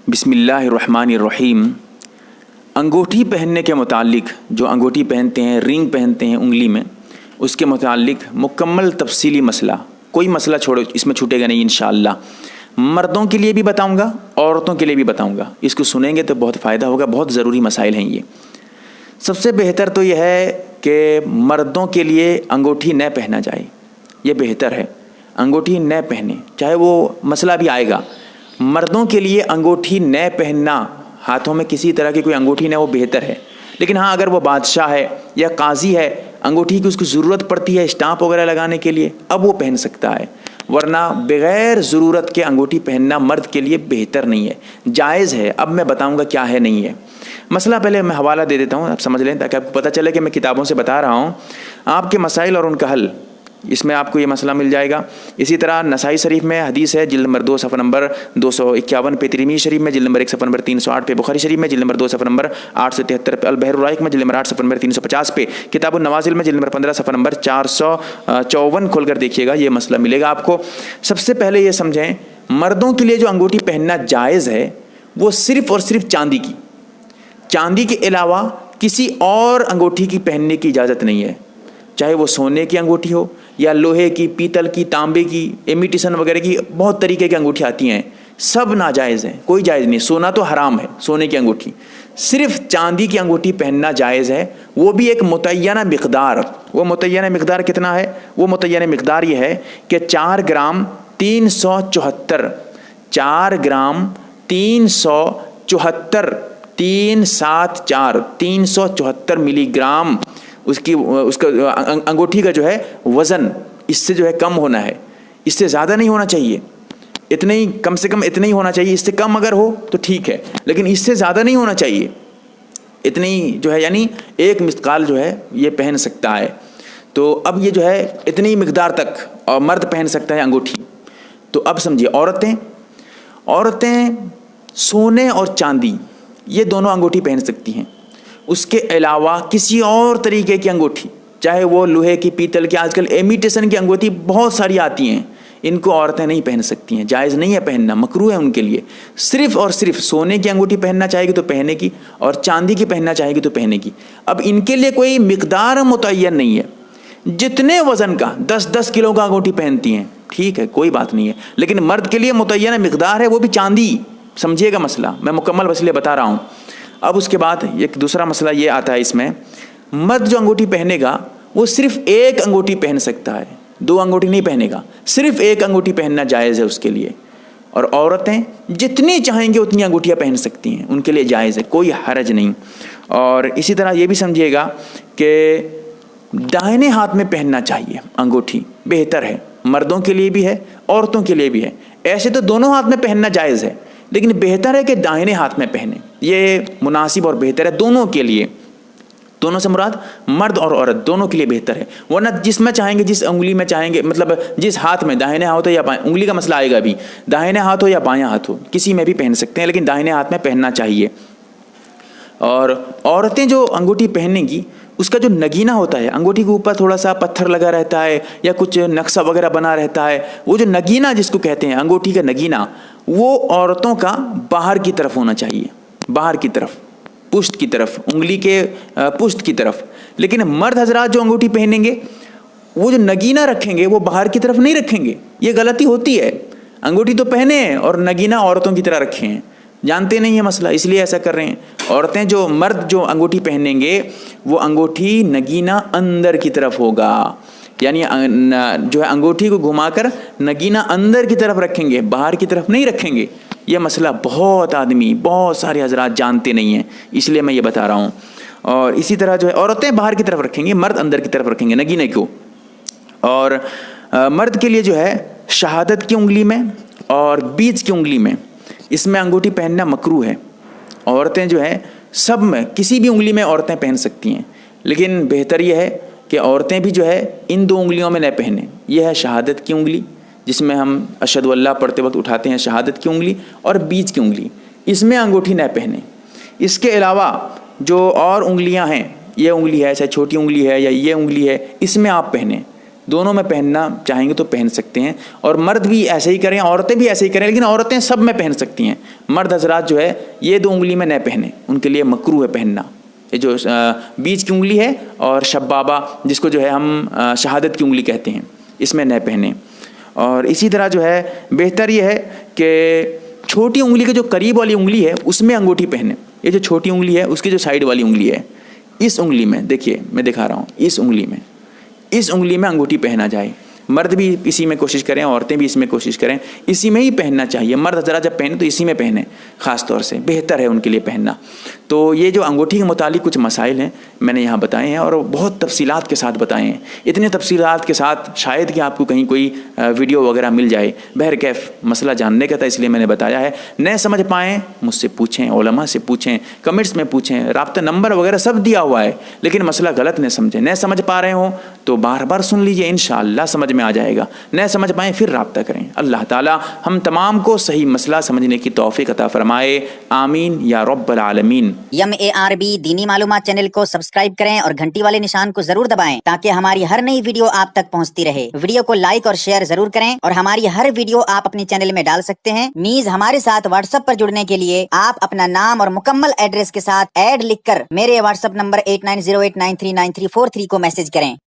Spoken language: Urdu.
بسم اللہ الرحمن الرحیم۔ انگوٹھی پہننے کے متعلق، جو انگوٹھی پہنتے ہیں، رنگ پہنتے ہیں انگلی میں، اس کے متعلق مکمل تفصیلی مسئلہ، کوئی مسئلہ چھوڑو اس میں چھوٹے گا نہیں انشاءاللہ۔ مردوں کے لیے بھی بتاؤں گا، عورتوں کے لیے بھی بتاؤں گا، اس کو سنیں گے تو بہت فائدہ ہوگا، بہت ضروری مسائل ہیں یہ۔ سب سے بہتر تو یہ ہے کہ مردوں کے لیے انگوٹھی نہ پہنا جائے، یہ بہتر ہے، انگوٹھی نہ پہنے، چاہے وہ مسئلہ بھی آئے گا۔ مردوں کے لیے انگوٹھی نہ پہننا، ہاتھوں میں کسی طرح کی کوئی انگوٹھی نہ، وہ بہتر ہے۔ لیکن ہاں، اگر وہ بادشاہ ہے یا قاضی ہے، انگوٹھی کی اس کو ضرورت پڑتی ہے اسٹامپ وغیرہ لگانے کے لیے، اب وہ پہن سکتا ہے، ورنہ بغیر ضرورت کے انگوٹھی پہننا مرد کے لیے بہتر نہیں ہے، جائز ہے۔ اب میں بتاؤں گا کیا ہے نہیں ہے مسئلہ۔ پہلے میں حوالہ دے دیتا ہوں، آپ سمجھ لیں تاکہ آپ کو پتہ چلے کہ میں کتابوں سے بتا رہا ہوں آپ کے مسائل اور ان کا حل، اس میں آپ کو یہ مسئلہ مل جائے گا۔ اسی طرح نسائی شریف میں حدیث ہے، جلد نمبر 2 صفحہ نمبر 251 پہ، ترمذی شریف میں جلد نمبر 1 صفحہ نمبر 308 پہ، بخاری شریف میں جلد نمبر 2 صفحہ نمبر 873 پہ، البحر الرائق میں جلد نمبر 8 صفحہ نمبر 350 پہ، کتاب النوازل میں جلد نمبر 15 صفحہ نمبر 454 کھول کر دیکھیے گا، یہ مسئلہ ملے گا آپ کو۔ سب سے پہلے یہ سمجھیں، مردوں کے لیے جو انگوٹھی پہننا جائز ہے وہ صرف اور صرف چاندی کے علاوہ کسی اور انگوٹھی کی پہننے کی اجازت نہیں ہے، چاہے وہ سونے کی انگوٹھی ہو یا لوہے کی، پیتل کی، تانبے کی، امیٹیشن وغیرہ کی، بہت طریقے کی انگوٹھی آتی ہیں، سب ناجائز ہیں، کوئی جائز نہیں۔ سونا تو حرام ہے، سونے کی انگوٹھی، صرف چاندی کی انگوٹھی پہننا جائز ہے، وہ بھی ایک متعینہ مقدار۔ وہ متعینہ مقدار کتنا ہے؟ وہ متعینہ مقدار یہ ہے کہ 4 گرام 374 374 ملی گرام اس کا انگوٹھی کا جو ہے وزن، اس سے جو ہے کم ہونا ہے، اس سے زیادہ نہیں ہونا چاہیے، اتنا ہی، کم سے کم اتنا ہی ہونا چاہیے۔ اس سے کم اگر ہو تو ٹھیک ہے، لیکن اس سے زیادہ نہیں ہونا چاہیے، اتنا ہی جو ہے، یعنی 1 مثقال جو ہے یہ پہن سکتا ہے۔ تو اب یہ جو ہے اتنی مقدار تک اور مرد پہن سکتا ہے انگوٹھی۔ تو اب سمجھیے، عورتیں سونے اور چاندی یہ دونوں انگوٹھی پہن سکتی ہیں، اس کے علاوہ کسی اور طریقے کی انگوٹھی، چاہے وہ لوہے کی، پیتل کی، آج کل امیٹیشن کی انگوٹھی بہت ساری آتی ہیں، ان کو عورتیں نہیں پہن سکتی ہیں، جائز نہیں ہے پہننا، مکروہ ہے ان کے لیے۔ صرف اور صرف سونے کی انگوٹھی پہننا چاہے گی تو پہنے کی، اور چاندی کی پہننا چاہے گی تو پہنے کی۔ اب ان کے لیے کوئی مقدار متعین نہیں ہے، جتنے وزن کا 10 کلو کا انگوٹھی پہنتی ہیں، ٹھیک ہے، کوئی بات نہیں ہے، لیکن مرد کے لیے متعینہ مقدار ہے، وہ بھی چاندی۔ سمجھیے گا مسئلہ، میں مکمل مسئلے بتا رہا ہوں۔ اب اس کے بعد ایک دوسرا مسئلہ یہ آتا ہے، اس میں مرد جو انگوٹھی پہنے گا وہ صرف 1 انگوٹھی پہن سکتا ہے، 2 انگوٹھی نہیں پہنے گا، صرف 1 انگوٹھی پہننا جائز ہے اس کے لیے۔ اور عورتیں جتنی چاہیں گے اتنی انگوٹھیاں پہن سکتی ہیں، ان کے لیے جائز ہے، کوئی حرج نہیں۔ اور اسی طرح یہ بھی سمجھیے گا کہ دائیں ہاتھ میں پہننا چاہیے انگوٹھی، بہتر ہے، مردوں کے لیے بھی ہے، عورتوں کے لیے بھی ہے۔ ایسے تو دونوں ہاتھ میں پہننا جائز ہے، لیکن بہتر ہے کہ دائیں ہاتھ میں پہنے، یہ مناسب اور بہتر ہے دونوں کے لیے۔ دونوں سے مراد مرد اور عورت دونوں کے لیے بہتر ہے، ورنہ جس میں چاہیں گے، جس انگلی میں چاہیں گے، مطلب جس ہاتھ میں، داہنے ہاتھ ہو یا بائیں، انگلی کا مسئلہ آئے گا بھی، داہنے ہاتھ ہو یا بائیں ہاتھ ہو، کسی میں بھی پہن سکتے ہیں، لیکن داہنے ہاتھ میں پہننا چاہیے۔ اور عورتیں جو انگوٹھی پہنیں گی، اس کا جو نگینہ ہوتا ہے، انگوٹھی کے اوپر تھوڑا سا پتھر لگا رہتا ہے یا کچھ نقشہ وغیرہ بنا رہتا ہے، وہ جو نگینہ جس کو کہتے ہیں، انگوٹھی کا نگینہ، وہ عورتوں کا باہر کی طرف ہونا چاہیے، باہر کی طرف، پشت کی طرف، انگلی کے پشت کی طرف۔ لیکن مرد حضرات جو انگوٹھی پہنیں گے، وہ جو نگینہ رکھیں گے وہ باہر کی طرف نہیں رکھیں گے، یہ غلطی ہوتی ہے۔ انگوٹھی تو پہنے ہیں اور نگینہ عورتوں کی طرح رکھے ہیں، جانتے نہیں ہے مسئلہ، اس لیے ایسا کر رہے ہیں۔ عورتیں جو، مرد جو انگوٹھی پہنیں گے، وہ انگوٹھی نگینہ اندر کی طرف ہوگا، یعنی جو ہے انگوٹھی کو گھما کر نگینہ اندر کی طرف رکھیں گے، باہر کی طرف نہیں رکھیں گے۔ یہ مسئلہ بہت سارے حضرات جانتے نہیں ہیں، اس لیے میں یہ بتا رہا ہوں۔ اور اسی طرح جو ہے عورتیں باہر کی طرف رکھیں گے، مرد اندر کی طرف رکھیں گے نگینے کو۔ اور مرد کے لیے جو ہے شہادت کی انگلی میں اور بیچ کی انگلی میں، اس میں انگوٹھی پہننا مکروہ ہے۔ عورتیں جو ہے سب میں، کسی بھی انگلی میں عورتیں پہن سکتی ہیں، لیکن بہتر یہ ہے کہ عورتیں بھی جو ہے ان 2 انگلیوں میں نہ پہنیں۔ یہ ہے شہادت کی انگلی، جس میں ہم اشہد اللہ پڑھتے وقت اٹھاتے ہیں، شہادت کی انگلی، اور بیچ کی انگلی، اس میں انگوٹھی نہ پہنیں۔ اس کے علاوہ جو اور انگلیاں ہیں، یہ انگلی ہے، چاہے چھوٹی انگلی ہے یا یہ انگلی ہے، اس میں آپ پہنیں، دونوں میں پہننا چاہیں گے تو پہن سکتے ہیں، اور مرد بھی ایسے ہی کریں، عورتیں بھی ایسے ہی کریں، لیکن عورتیں سب میں پہن سکتی ہیں۔ مرد حضرات جو ہے یہ 2 انگلی میں نہ پہنیں، ان کے لیے مکروہ ہے پہننا۔ یہ جو بیچ کی انگلی ہے اور شبابہ جس کو جو ہے ہم شہادت کی انگلی کہتے ہیں، اس میں نہ پہنیں۔ اور اسی طرح جو ہے بہتر یہ ہے کہ چھوٹی انگلی کے جو قریب والی انگلی ہے اس میں انگوٹھی پہنیں۔ یہ جو چھوٹی انگلی ہے اس کی جو سائیڈ والی انگلی ہے، اس انگلی میں دیکھیے میں دکھا رہا ہوں، اس انگلی میں انگوٹھی پہنا جائے۔ مرد بھی اسی میں کوشش کریں، عورتیں بھی اس میں کوشش کریں، اسی میں ہی پہننا چاہیے۔ مرد حضرات جب پہنیں تو اسی میں پہنیں، خاص طور سے بہتر ہے ان کے لیے پہننا۔ تو یہ جو انگوٹھی کے متعلق کچھ مسائل ہیں میں نے یہاں بتائے ہیں، اور بہت تفصیلات کے ساتھ بتائے ہیں۔ اتنے تفصیلات کے ساتھ شاید کہ آپ کو کہیں کوئی ویڈیو وغیرہ مل جائے۔ بہرکیف مسئلہ جاننے کا تھا اس لیے میں نے بتایا ہے۔ نئے سمجھ پائیں مجھ سے پوچھیں، علماء سے پوچھیں، کمنٹس میں پوچھیں، رابطہ نمبر وغیرہ سب دیا ہوا ہے، لیکن مسئلہ غلط نہ سمجھیں۔ نئے سمجھ پا رہے ہوں تو بار بار سن لیجئے، انشاءاللہ سمجھ میں آ جائے گا۔ نہ سمجھ پائیں پھر رابطہ کریں۔ اللہ تعالی ہم تمام کو صحیح مسئلہ سمجھنے کی توفیق عطا فرمائے، آمین یا رب العالمین۔ MARB دینی معلومات چینل کو سبسکرائب کریں اور گھنٹی والے نشان کو ضرور دبائیں تاکہ ہماری ہر نئی ویڈیو آپ تک پہنچتی رہے۔ ویڈیو کو لائک اور شیئر ضرور کریں، اور ہماری ہر ویڈیو آپ اپنے چینل میں ڈال سکتے ہیں۔ نیز ہمارے ساتھ واٹس ایپ پر جڑنے کے لیے آپ اپنا نام اور مکمل ایڈریس کے ساتھ ایڈ لکھ کر میرے واٹس ایپ نمبر 8908939343 کو میسج کریں۔